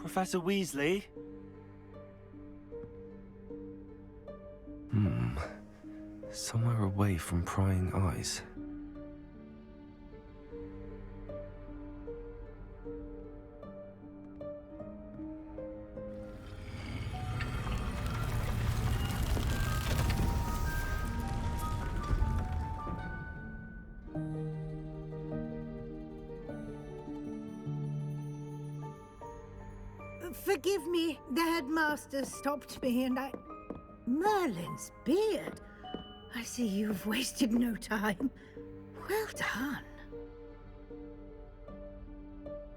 Professor Weasley? Somewhere away from prying eyes. Forgive me, the headmaster stopped me and I... Merlin's beard. I see you've wasted no time. Well done.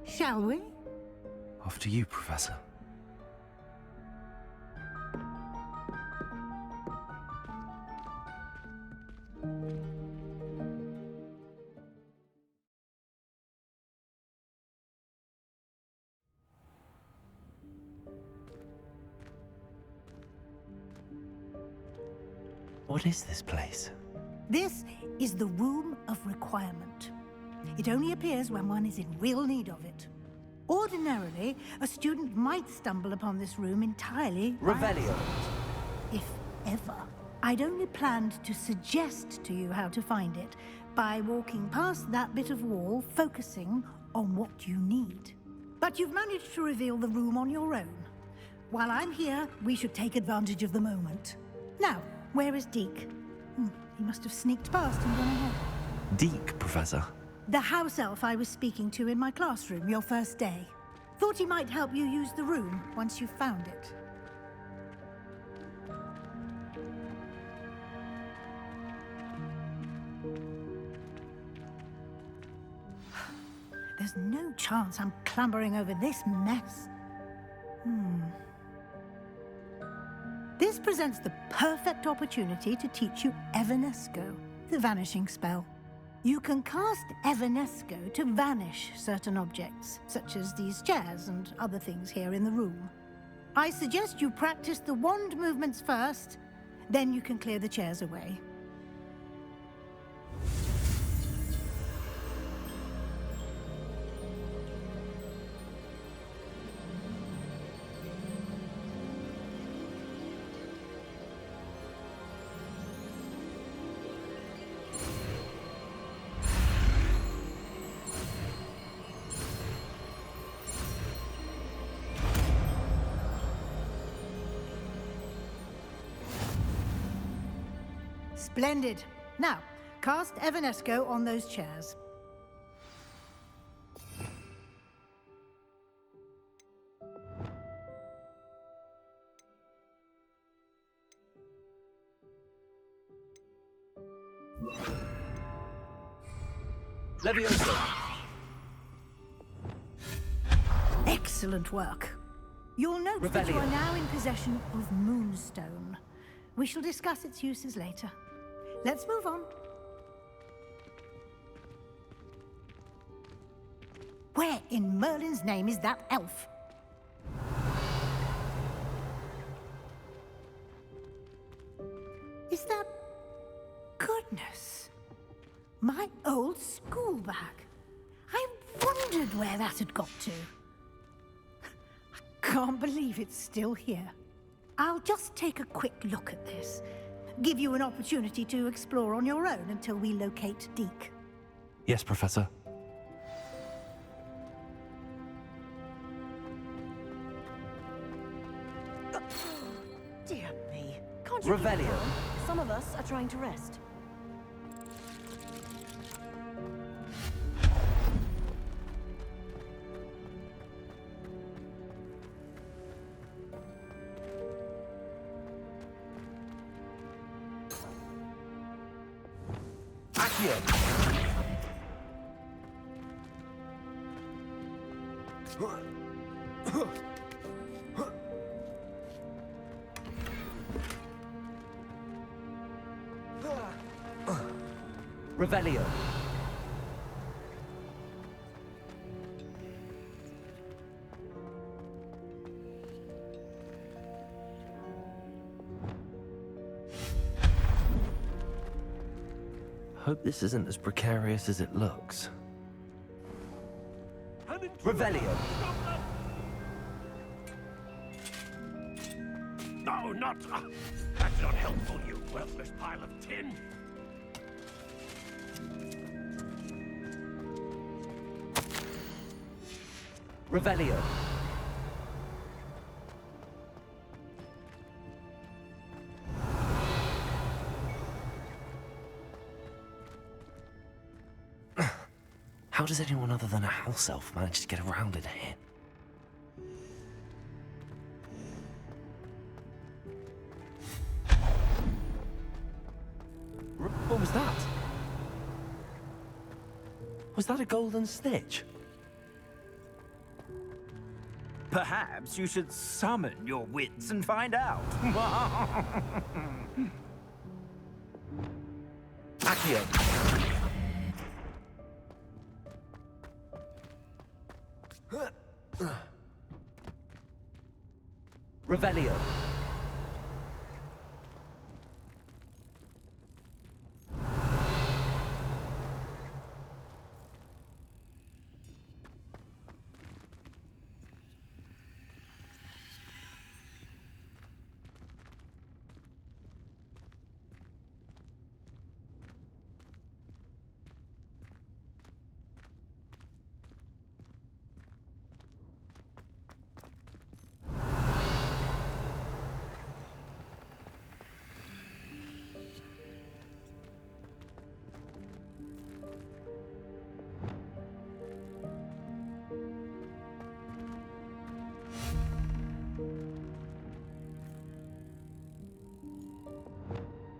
Shall we? After you, Professor. What is this place? This is the Room of Requirement. It only appears when one is in real need of it. Ordinarily, a student might stumble upon this room entirely by Revelio. accident. If ever. I'd only planned to suggest to you how to find it by walking past that bit of wall, focusing on what you need. But you've managed to reveal the room on your own. While I'm here, we should take advantage of the moment. Now, where is Deke? He must have sneaked past and gone ahead. Deke, Professor. The house elf I was speaking to in my classroom your first day. Thought he might help you use the room once you found it. There's no chance I'm clambering over this mess. This presents the perfect opportunity to teach you Evanesco, the vanishing spell. You can cast Evanesco to vanish certain objects, such as these chairs and other things here in the room. I suggest you practice the wand movements first, then you can clear the chairs away. Splendid. Now, cast Evanesco on those chairs. Levioso. Excellent work. You'll note that you are now in possession of Moonstone. We shall discuss its uses later. Let's move on. Where in Merlin's name is that elf? Is that... Goodness. My old school bag. I wondered where that had got to. I can't believe it's still here. I'll just take a quick look at this. Give you an opportunity to explore on your own until we locate Deke. Yes, Professor. Dear me. Can't you Revelio. keep calm? Some of us are trying to rest. Revelio. Hope this isn't as precarious as it looks. Revelio. No, not... that's not helpful, you worthless pile of tin. Revelio. How does anyone other than a house elf manage to get around in here? What was that? Was that a golden snitch? Perhaps you should summon your wits and find out. Accio. Revelio.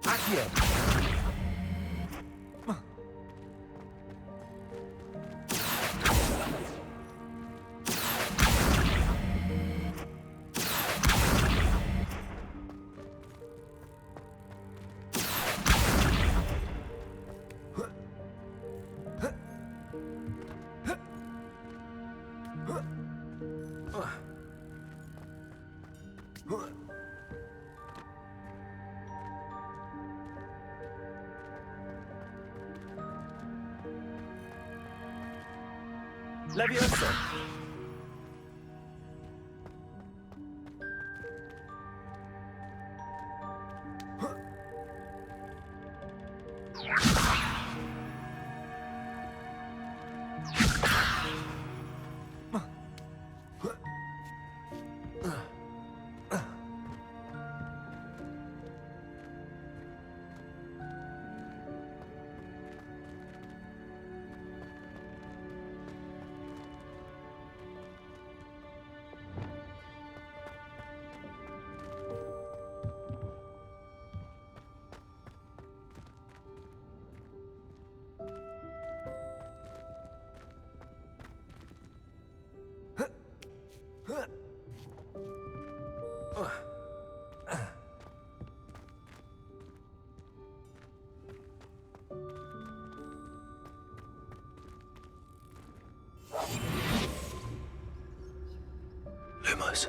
Accio. Levioso. Lumos.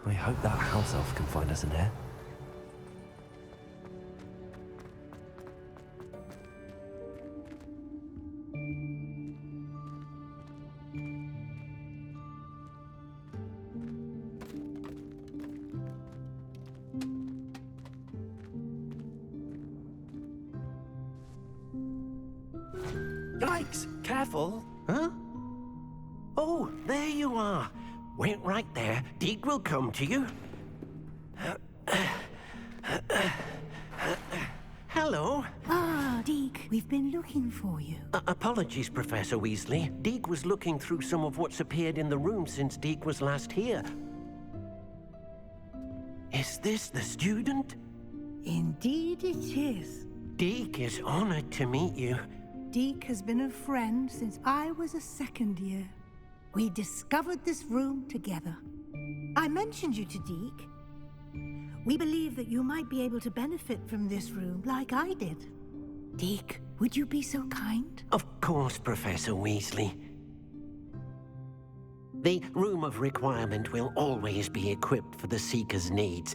I hope that house elf can find us in here. Yikes! Careful! Huh? Oh, there you are. Wait right there. Deke will come to you. Hello. Ah, Deke. We've been looking for you. Apologies, Professor Weasley. Deek was looking through some of what's appeared in the room since Deek was last here. Is this the student? Indeed it is. Deek is honored to meet you. Deke has been a friend since I was a second year. We discovered this room together. I mentioned you to Deke. We believe that you might be able to benefit from this room like I did. Deke, would you be so kind? Of course, Professor Weasley. The Room of Requirement will always be equipped for the Seeker's needs.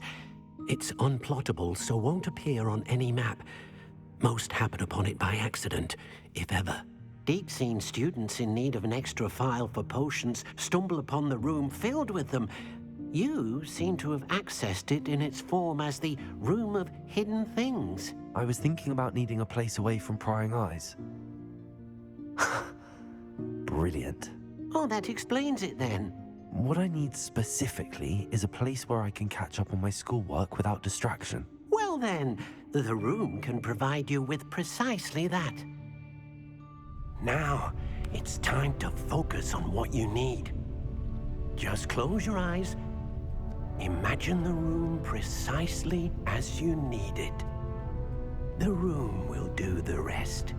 It's unplottable, so won't appear on any map. Most happen upon it by accident, if ever. Deke's seen students in need of an extra file for potions stumble upon the room filled with them. You seem to have accessed it in its form as the Room of Hidden Things. I was thinking about needing a place away from prying eyes. Brilliant. Oh, that explains it then. What I need specifically is a place where I can catch up on my schoolwork without distraction. Well then, the room can provide you with precisely that. Now, it's time to focus on what you need. Just close your eyes. Imagine the room precisely as you need it. The room will do the rest.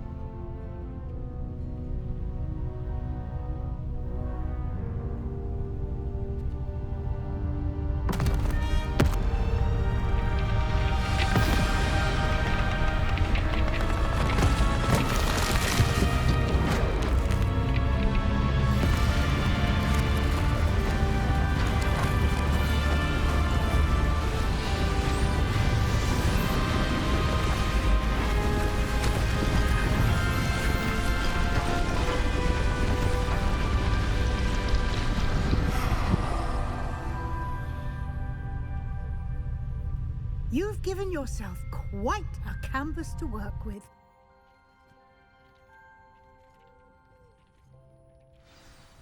You've given yourself quite a canvas to work with.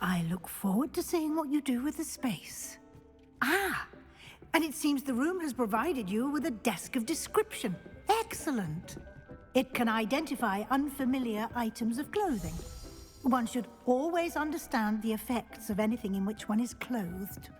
I look forward to seeing what you do with the space. Ah, and it seems the room has provided you with a desk of description. Excellent. It can identify unfamiliar items of clothing. One should always understand the effects of anything in which one is clothed.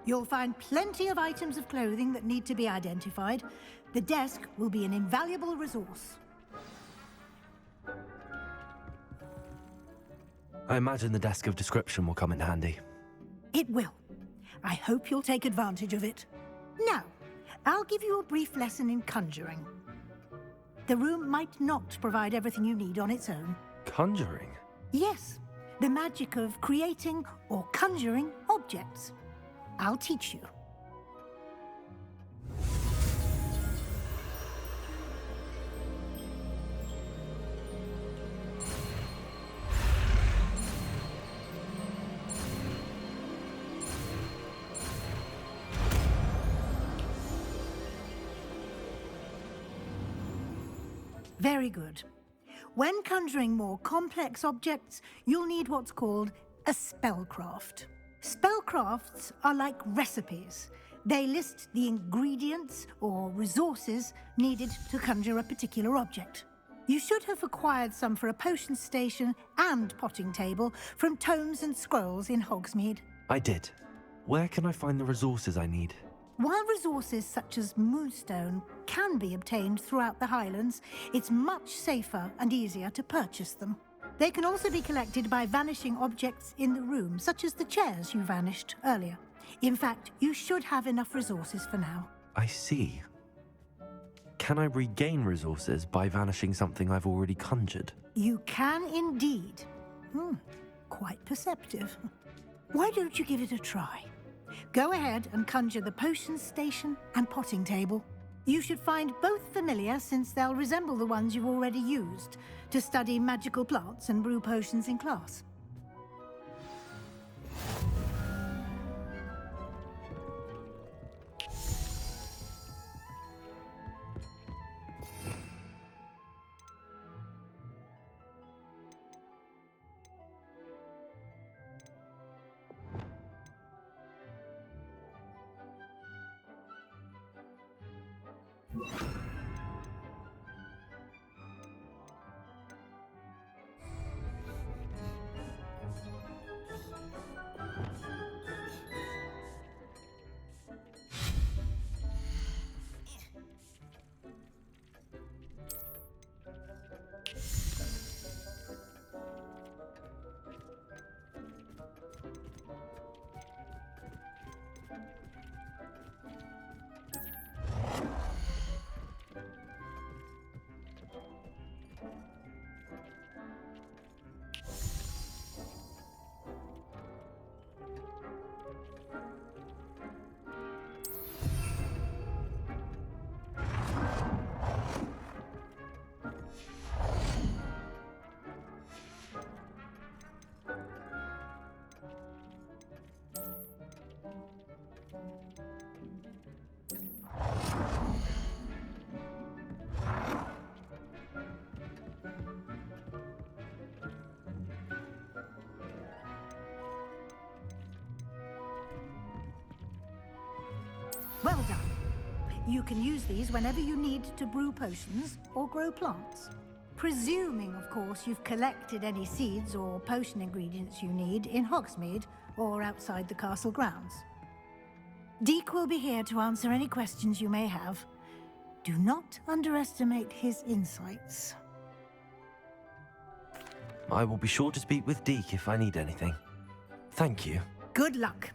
You'll find plenty of items of clothing that need to be identified. The desk will be an invaluable resource. I imagine the desk of description will come in handy. It will. I hope you'll take advantage of it. Now, I'll give you a brief lesson in conjuring. The room might not provide everything you need on its own. Conjuring? Yes, the magic of creating or conjuring objects. I'll teach you. Very good. When conjuring more complex objects, you'll need what's called a spellcraft. Spellcrafts are like recipes. They list the ingredients or resources needed to conjure a particular object. You should have acquired some for a potion station and potting table from tomes and scrolls in Hogsmeade. I did. Where can I find the resources I need? While resources such as moonstone can be obtained throughout the Highlands, it's much safer and easier to purchase them. They can also be collected by vanishing objects in the room, such as the chairs you vanished earlier. In fact, you should have enough resources for now. I see. Can I regain resources by vanishing something I've already conjured? You can indeed. Quite perceptive. Why don't you give it a try? Go ahead and conjure the potions station and potting table. You should find both familiar, since they'll resemble the ones you've already used to study magical plants and brew potions in class. Well done. You can use these whenever you need to brew potions or grow plants. Presuming, of course, you've collected any seeds or potion ingredients you need in Hogsmeade or outside the castle grounds. Deek will be here to answer any questions you may have. Do not underestimate his insights. I will be sure to speak with Deke if I need anything. Thank you. Good luck.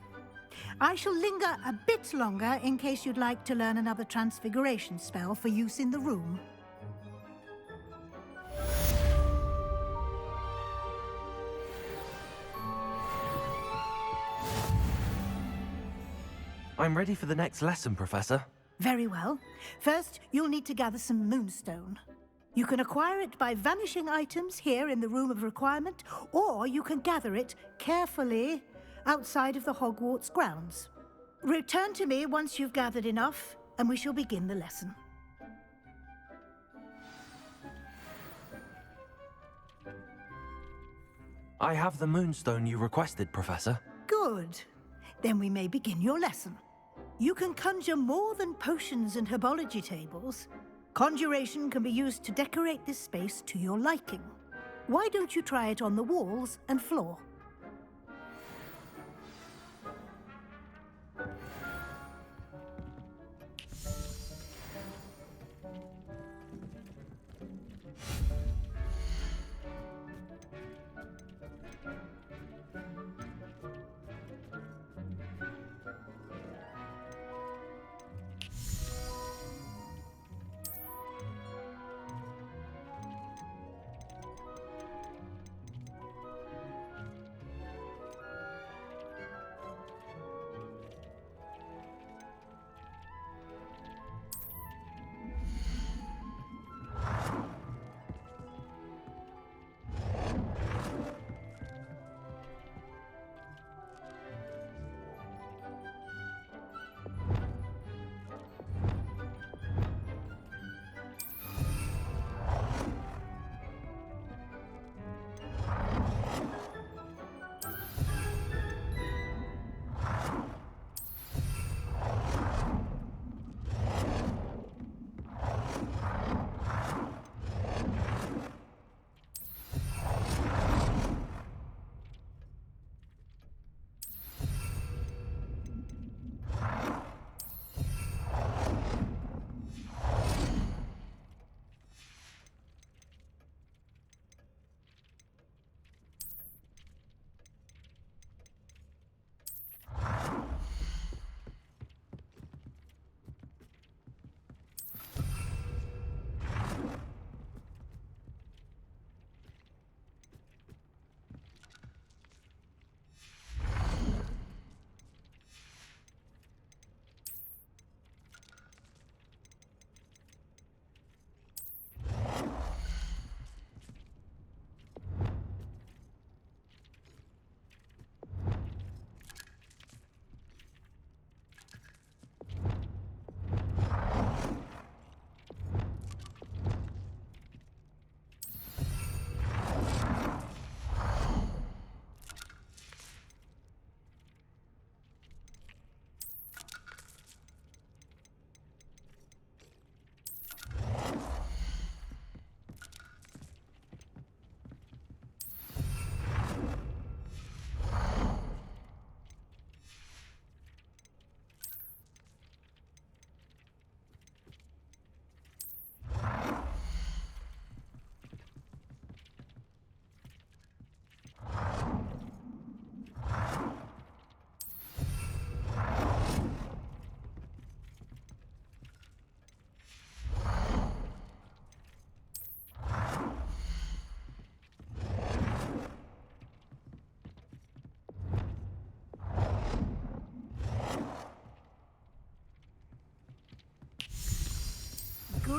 I shall linger a bit longer in case you'd like to learn another transfiguration spell for use in the room. I'm ready for the next lesson, Professor. Very well. First, you'll need to gather some moonstone. You can acquire it by vanishing items here in the Room of Requirement, or you can gather it carefully outside of the Hogwarts grounds. Return to me once you've gathered enough, and we shall begin the lesson. I have the moonstone you requested, Professor. Good. Then we may begin your lesson. You can conjure more than potions and herbology tables. Conjuration can be used to decorate this space to your liking. Why don't you try it on the walls and floor?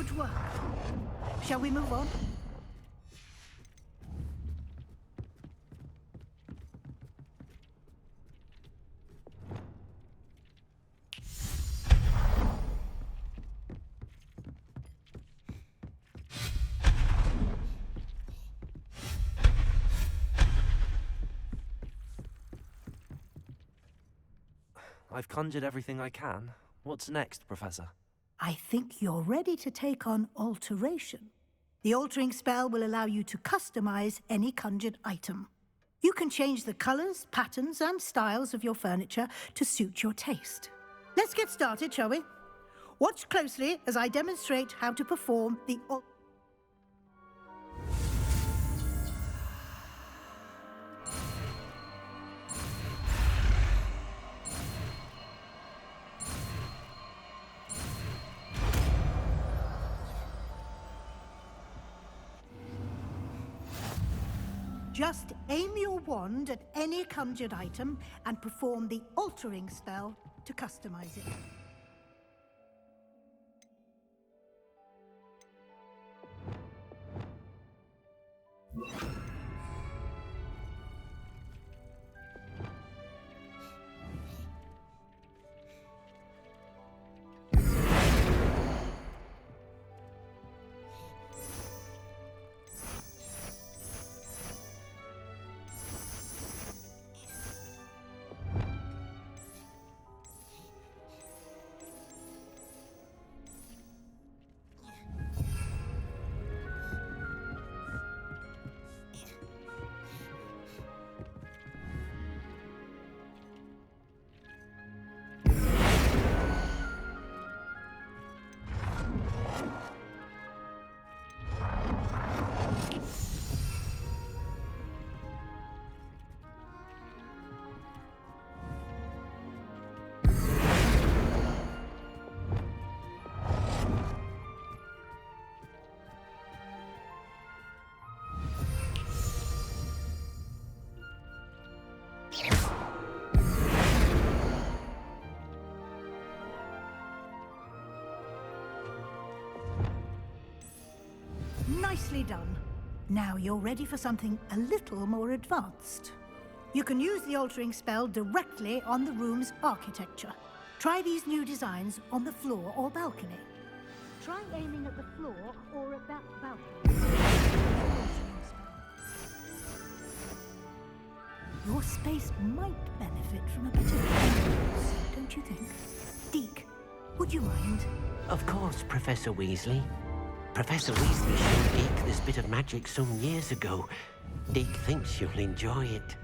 Good work. Shall we move on? I've conjured everything I can. What's next, Professor? I think you're ready to take on alteration. The altering spell will allow you to customize any conjured item. You can change the colors, patterns, and styles of your furniture to suit your taste. Let's get started, shall we? Watch closely as I demonstrate how to perform the Just aim your wand at any conjured item and perform the altering spell to customize it. Nicely done. Now you're ready for something a little more advanced. You can use the altering spell directly on the room's architecture. Try these new designs on the floor or balcony. Try aiming at the floor or at that balcony. Your space might benefit from a bit of ambience, don't you think? Deke, would you mind? Of course, Professor Weasley. Professor Weasley showed Deke this bit of magic some years ago. Deke thinks you'll enjoy it.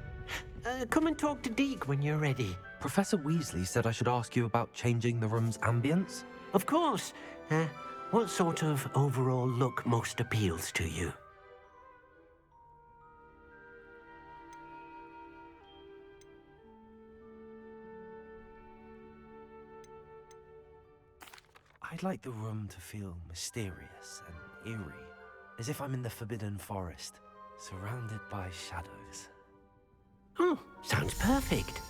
Come and talk to Deke when you're ready. Professor Weasley said I should ask you about changing the room's ambience. Of course. What sort of overall look most appeals to you? I'd like the room to feel mysterious and eerie, as if I'm in the Forbidden Forest, surrounded by shadows. Oh, sounds perfect.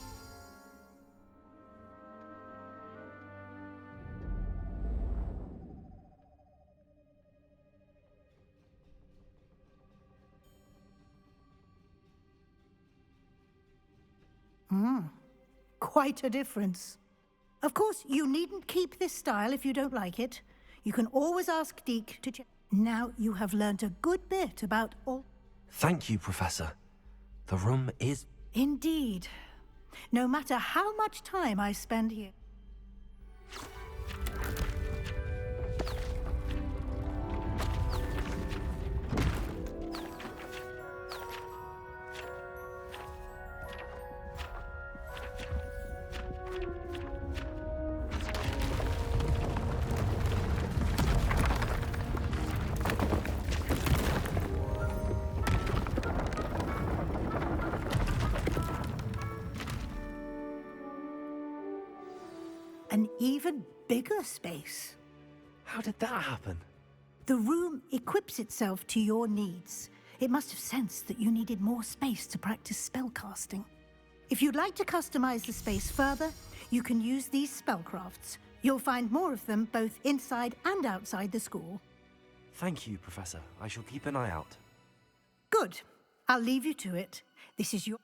Quite a difference. Of course, you needn't keep this style if you don't like it. You can always ask Deke to check. Now you have learnt a good bit about all... Thank you, Professor. The room is... Indeed. No matter how much time I spend here... An even bigger space. How did that happen? The room equips itself to your needs. It must have sensed that you needed more space to practice spellcasting. If you'd like to customize the space further, you can use these spellcrafts. You'll find more of them both inside and outside the school. Thank you, Professor. I shall keep an eye out. Good. I'll leave you to it. This is your...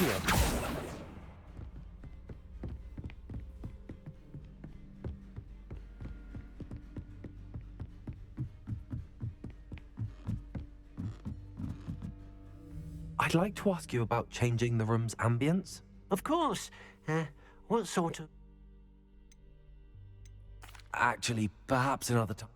Accio. I'd like to ask you about changing the room's ambience. Of course. What sort of... Actually, perhaps another time.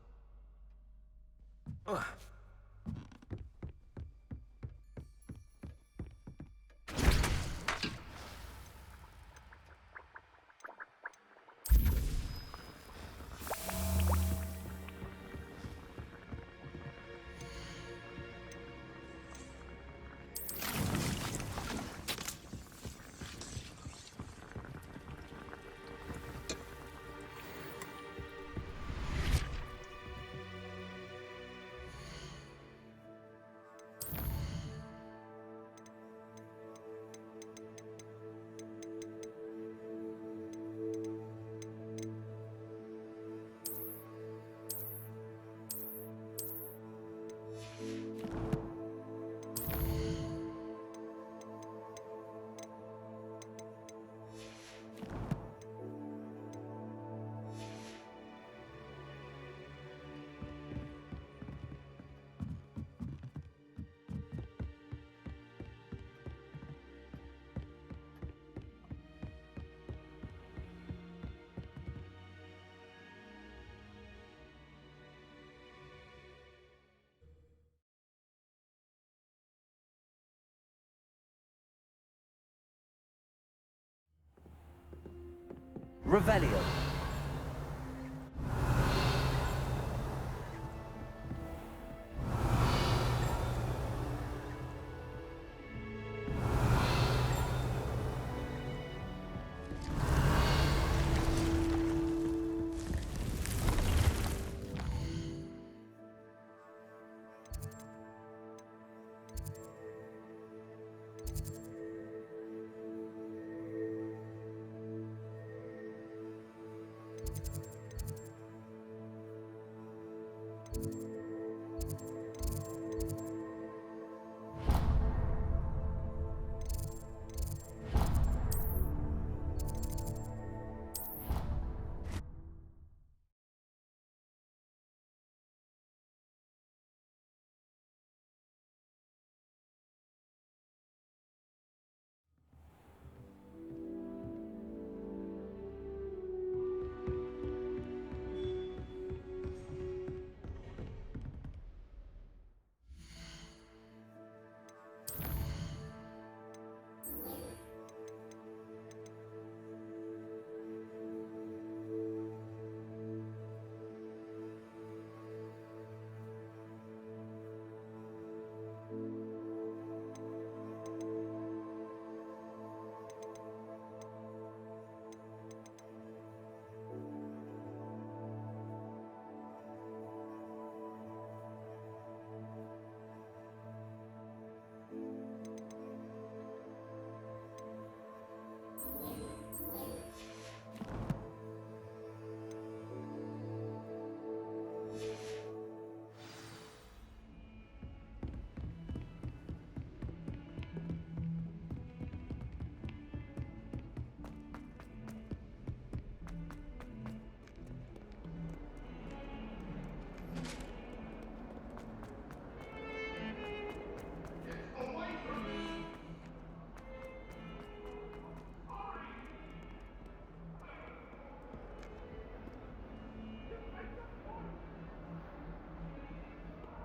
Revelio.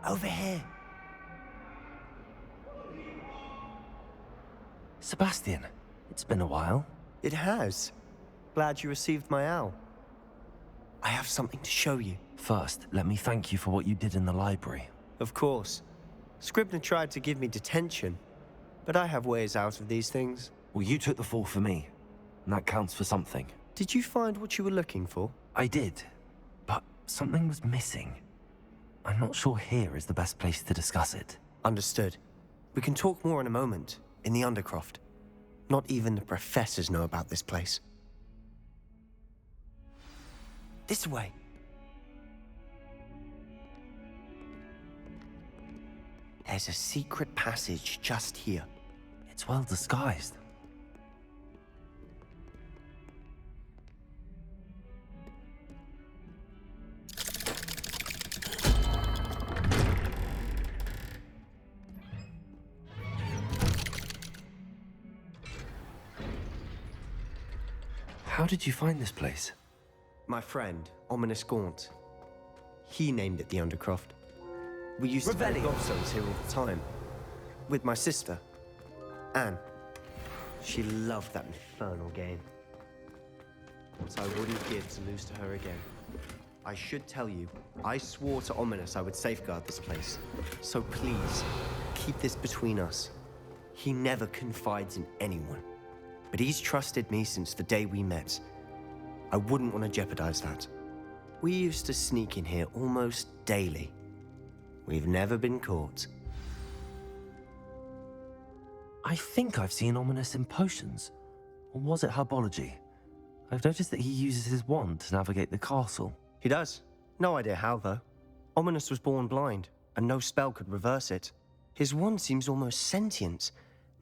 Over here. Sebastian, it's been a while. It has. Glad you received my owl. I have something to show you. First, let me thank you for what you did in the library. Of course. Scribner tried to give me detention, but I have ways out of these things. Well, you took the fall for me, and that counts for something. Did you find what you were looking for? I did, but something was missing. I'm not sure here is the best place to discuss it. Understood. We can talk more in a moment, in the Undercroft. Not even the professors know about this place. This way. There's a secret passage just here. It's well disguised. How did you find this place? My friend, Ominous Gaunt. He named it the Undercroft. We used to play Revelio. gobstones here all the time. With my sister, Anne. She loved that infernal game. What I wouldn't give to lose to her again. I should tell you, I swore to Ominous I would safeguard this place. So please, keep this between us. He never confides in anyone. But he's trusted me since the day we met. I wouldn't want to jeopardize that. We used to sneak in here almost daily. We've never been caught. I think I've seen Ominous in potions. Or was it herbology? I've noticed that he uses his wand to navigate the castle. He does. No idea how, though. Ominous was born blind, and no spell could reverse it. His wand seems almost sentient.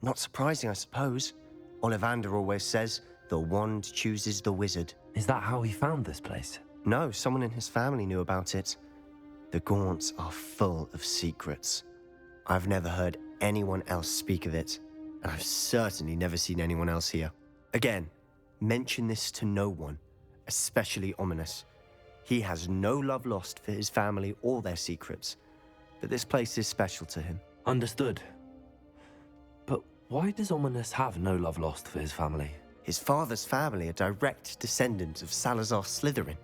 Not surprising, I suppose. Ollivander always says, the wand chooses the wizard. Is that how he found this place? No, someone in his family knew about it. The Gaunts are full of secrets. I've never heard anyone else speak of it, and I've certainly never seen anyone else here. Again, mention this to no one, especially Ominous. He has no love lost for his family or their secrets, but this place is special to him. Understood. But why does Ominous have no love lost for his family? His father's family are direct descendants of Salazar Slytherin,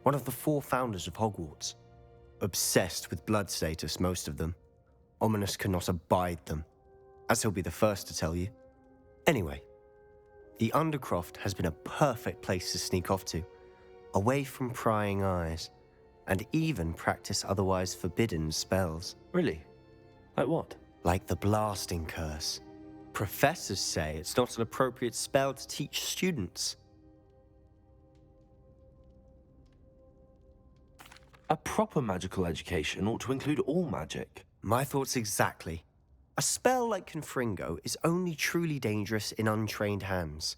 one of the 4 founders of Hogwarts. Obsessed with blood status, most of them. Ominous cannot abide them, as he'll be the first to tell you. Anyway, the Undercroft has been a perfect place to sneak off to, away from prying eyes, and even practice otherwise forbidden spells. Really? Like what? Like the Blasting Curse. Professors say it's not an appropriate spell to teach students. A proper magical education ought to include all magic. My thoughts exactly. A spell like Confringo is only truly dangerous in untrained hands.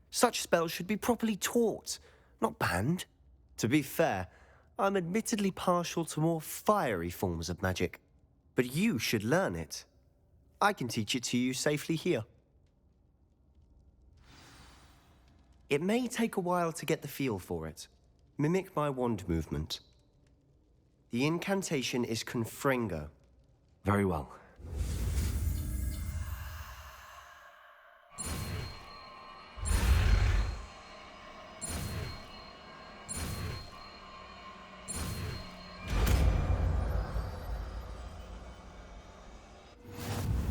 Such spells should be properly taught, not banned. To be fair, I'm admittedly partial to more fiery forms of magic. But you should learn it. I can teach it to you safely here. It may take a while to get the feel for it. Mimic my wand movement. The incantation is Confringo. Very well.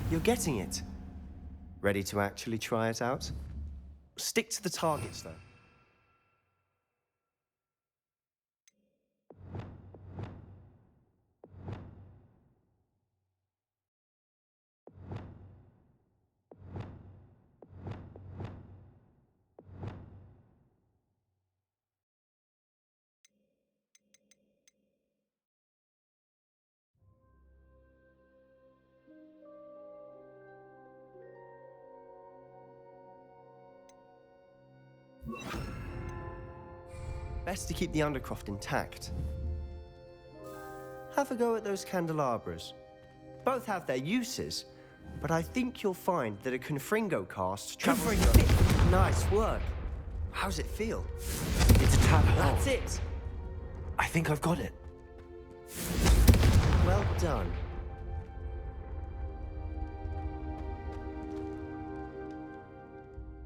You're getting it. Ready to actually try it out? Stick to the targets, though. Best to keep the Undercroft intact. Have a go at those candelabras. Both have their uses, but I think you'll find that a Confringo cast travels... Nice work. How's it feel? It's a tad hard. That's it. I think I've got it. Well done.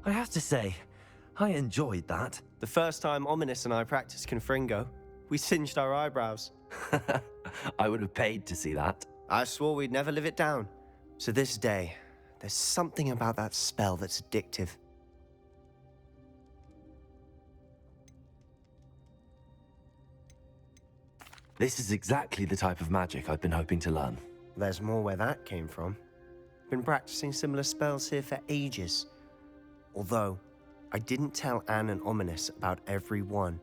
I have to say, I enjoyed that. The first time Ominous and I practiced Confringo, we singed our eyebrows. I would have paid to see that. I swore we'd never live it down. To this day, there's something about that spell that's addictive. This is exactly the type of magic I've been hoping to learn. There's more where that came from. Been practicing similar spells here for ages. Although, I didn't tell Anne and Ominous about every one.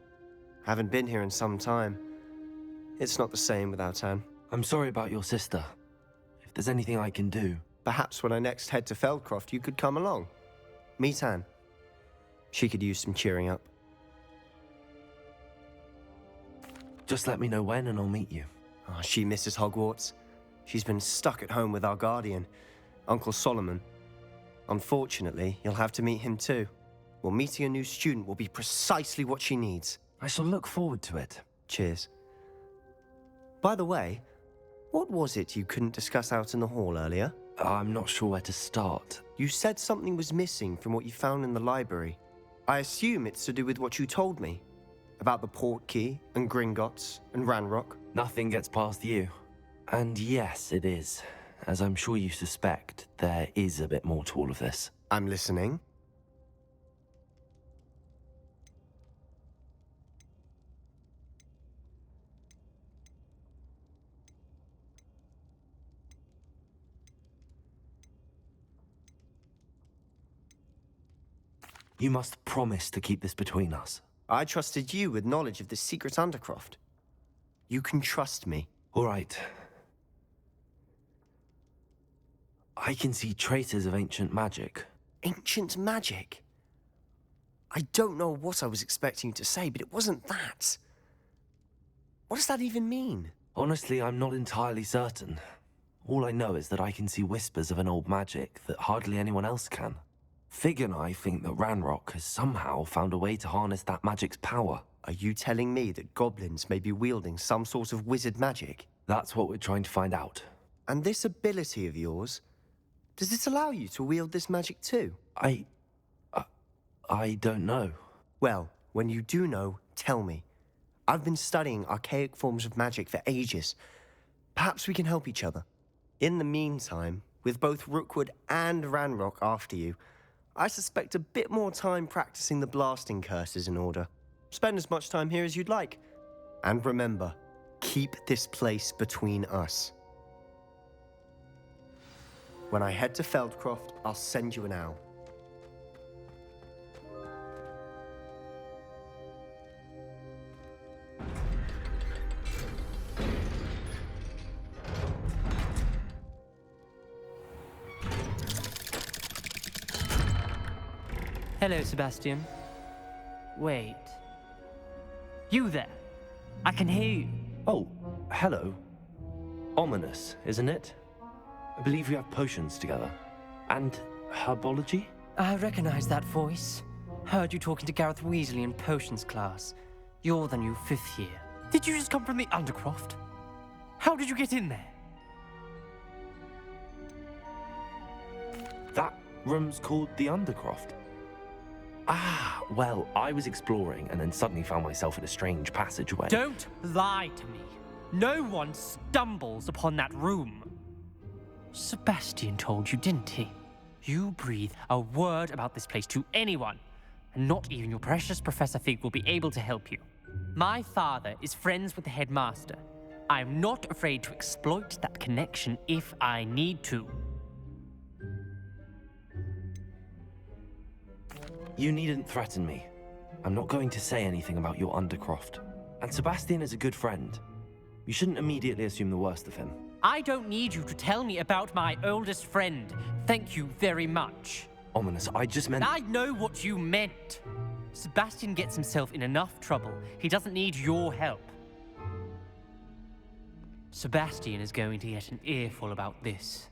Haven't been here in some time. It's not the same without Anne. I'm sorry about your sister. If there's anything I can do... Perhaps when I next head to Feldcroft, you could come along. Meet Anne. She could use some cheering up. Just let me know when and I'll meet you. Oh, she misses Hogwarts. She's been stuck at home with our guardian, Uncle Solomon. Unfortunately, you'll have to meet him too. Well, meeting a new student will be precisely what she needs. I shall look forward to it. Cheers. By the way, what was it you couldn't discuss out in the hall earlier? I'm not sure where to start. You said something was missing from what you found in the library. I assume it's to do with what you told me. About the port key, and Gringotts, and Ranrock. Nothing gets past you. And yes, it is. As I'm sure you suspect, there is a bit more to all of this. I'm listening. You must promise to keep this between us. I trusted you with knowledge of the secret Undercroft. You can trust me. All right. I can see traces of ancient magic. Ancient magic? I don't know what I was expecting you to say, but it wasn't that. What does that even mean? Honestly, I'm not entirely certain. All I know is that I can see whispers of an old magic that hardly anyone else can. Fig and I think that Ranrock has somehow found a way to harness that magic's power. Are you telling me that goblins may be wielding some sort of wizard magic? That's what we're trying to find out. And this ability of yours, does it allow you to wield this magic too? I don't know. Well, when you do know, tell me. I've been studying archaic forms of magic for ages. Perhaps we can help each other. In the meantime, with both Rookwood and Ranrock after you, I suspect a bit more time practicing the blasting curse is in order. Spend as much time here as you'd like. And remember, keep this place between us. When I head to Feldcroft, I'll send you an owl. Hello, Sebastian. Wait. You there? I can hear you. Oh, hello. Ominous, isn't it? I believe we have potions together. And herbology? I recognize that voice. Heard you talking to Gareth Weasley in potions class. You're the new 5th year. Did you just come from the Undercroft? How did you get in there? That room's called the Undercroft. Ah, well, I was exploring and then suddenly found myself in a strange passageway. Don't lie to me. No one stumbles upon that room. Sebastian told you, didn't he? You breathe a word about this place to anyone, and not even your precious Professor Fig will be able to help you. My father is friends with the headmaster. I'm not afraid to exploit that connection if I need to. You needn't threaten me. I'm not going to say anything about your Undercroft. And Sebastian is a good friend. You shouldn't immediately assume the worst of him. I don't need you to tell me about my oldest friend. Thank you very much. Ominous, I just meant... I know what you meant. Sebastian gets himself in enough trouble. He doesn't need your help. Sebastian is going to get an earful about this.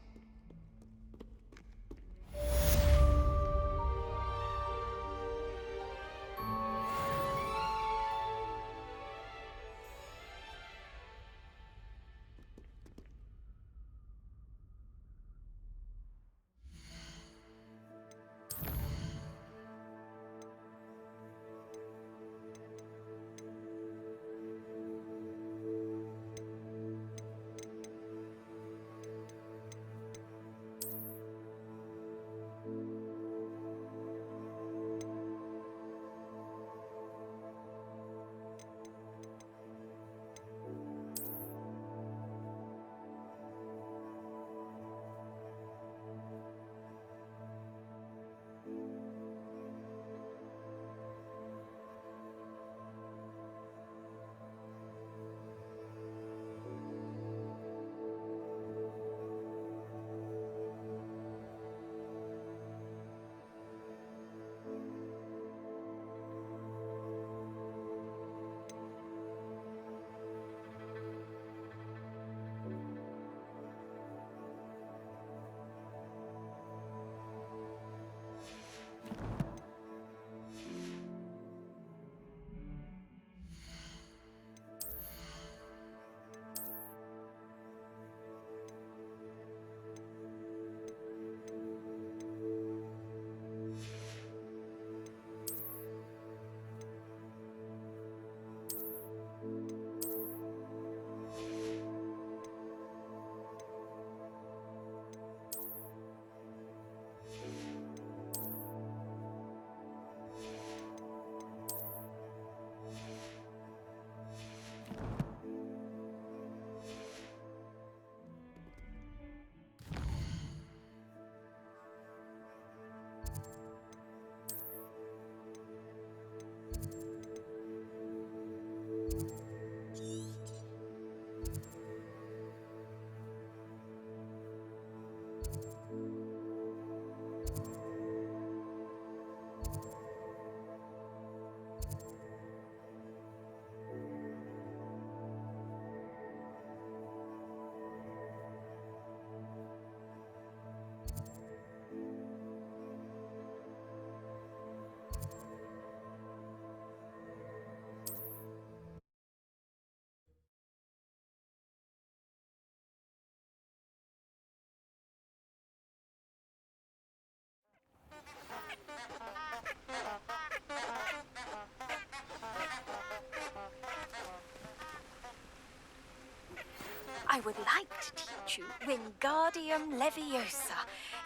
I would like to teach you Wingardium Leviosa.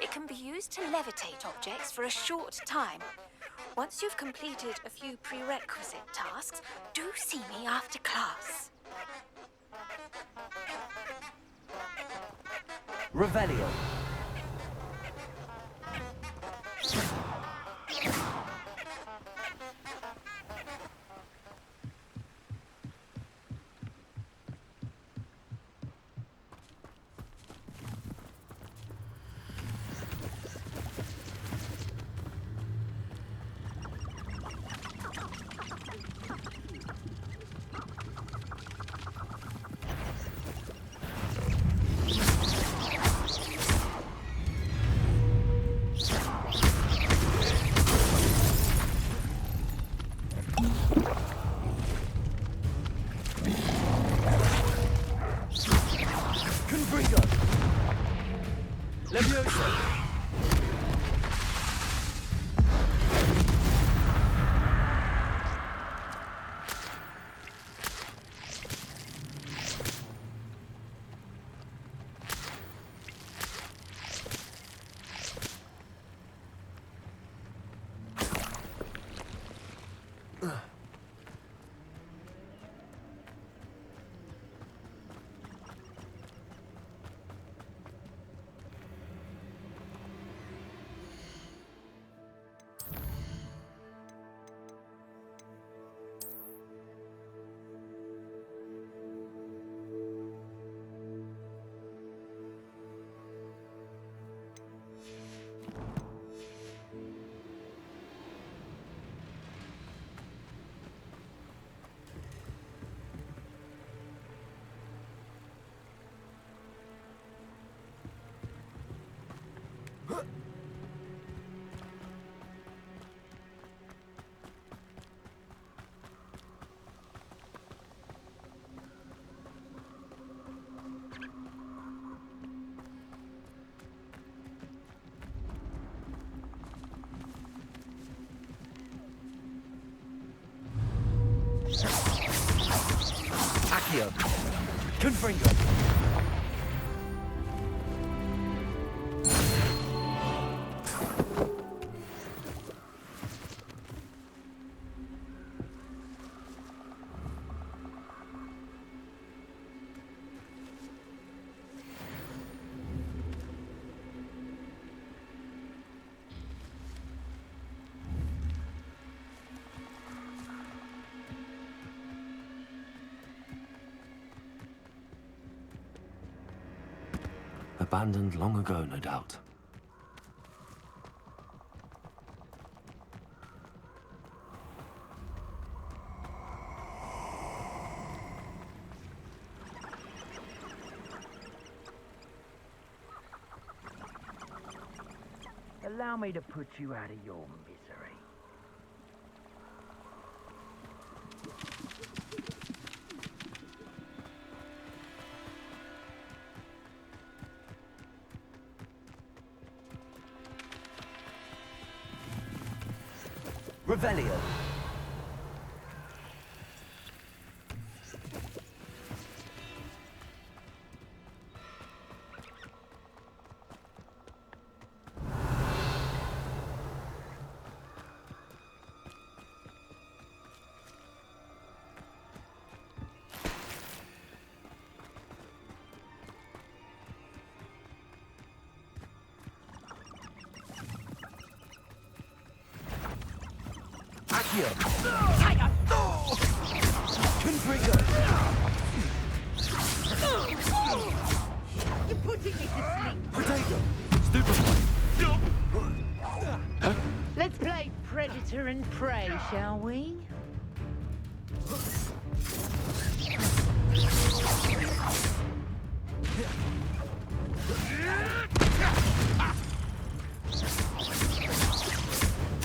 It can be used to levitate objects for a short time. Once you've completed a few prerequisite tasks, do see me after class. Revelio. Accio. Confringo. Abandoned long ago, no doubt. Allow me to put you out of your misery. Revelio. Accio. Confringo. You're putting me to sleep. Potato! Stupefy! Let's play predator and prey, shall we?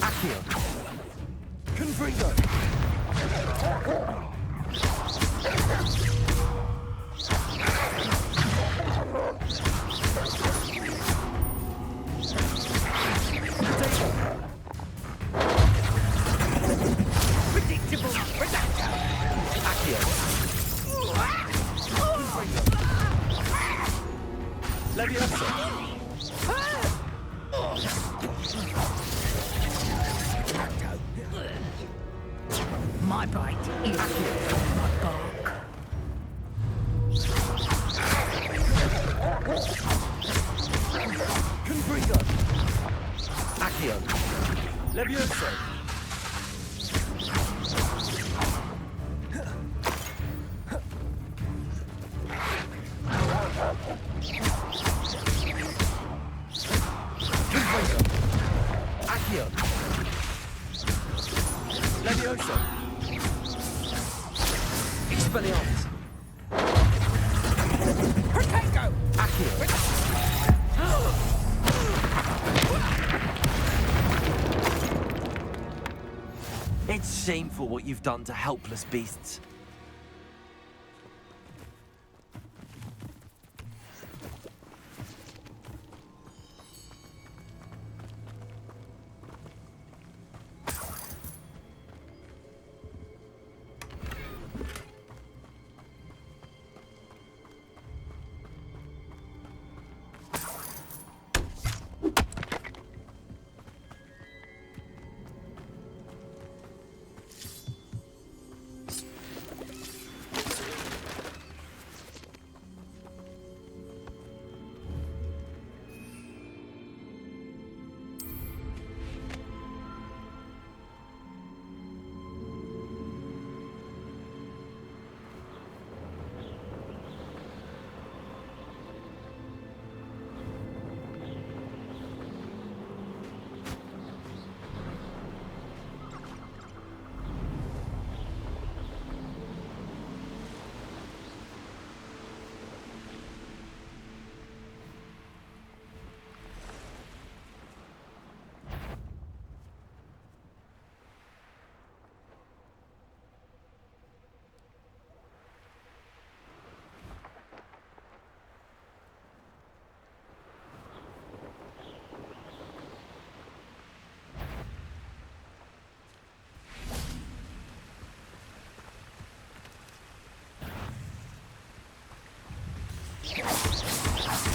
Accio. Confringo. Predictable. Accio. Confringo. I bite each from my bark. Confringo! Accio! Levioso! Confringo! Accio! Levioso! Expelliarmus! Protego! Accio! It's shameful what you've done to helpless beasts.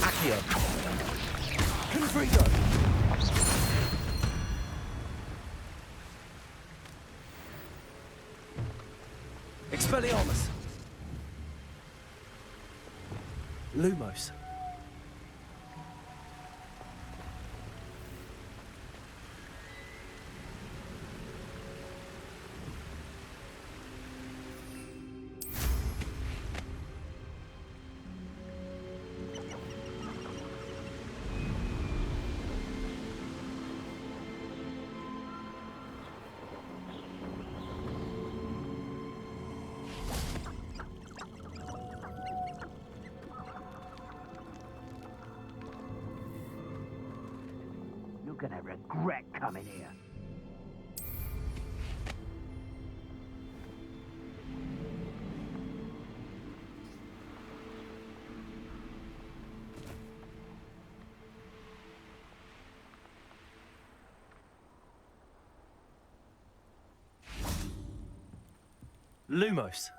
Accio! Confringo! Expelliarmus! Lumos! You're gonna regret coming here. Lumos!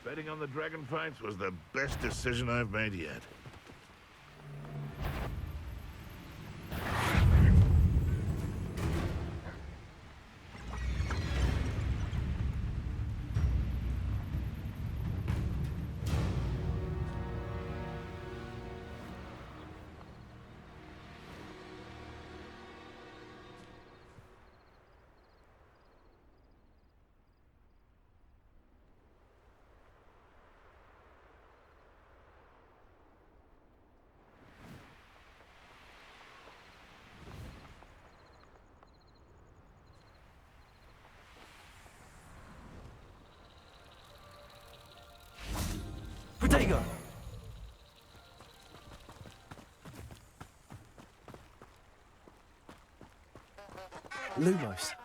Betting on the dragon fights was the best decision I've made yet. Stego! Lumos.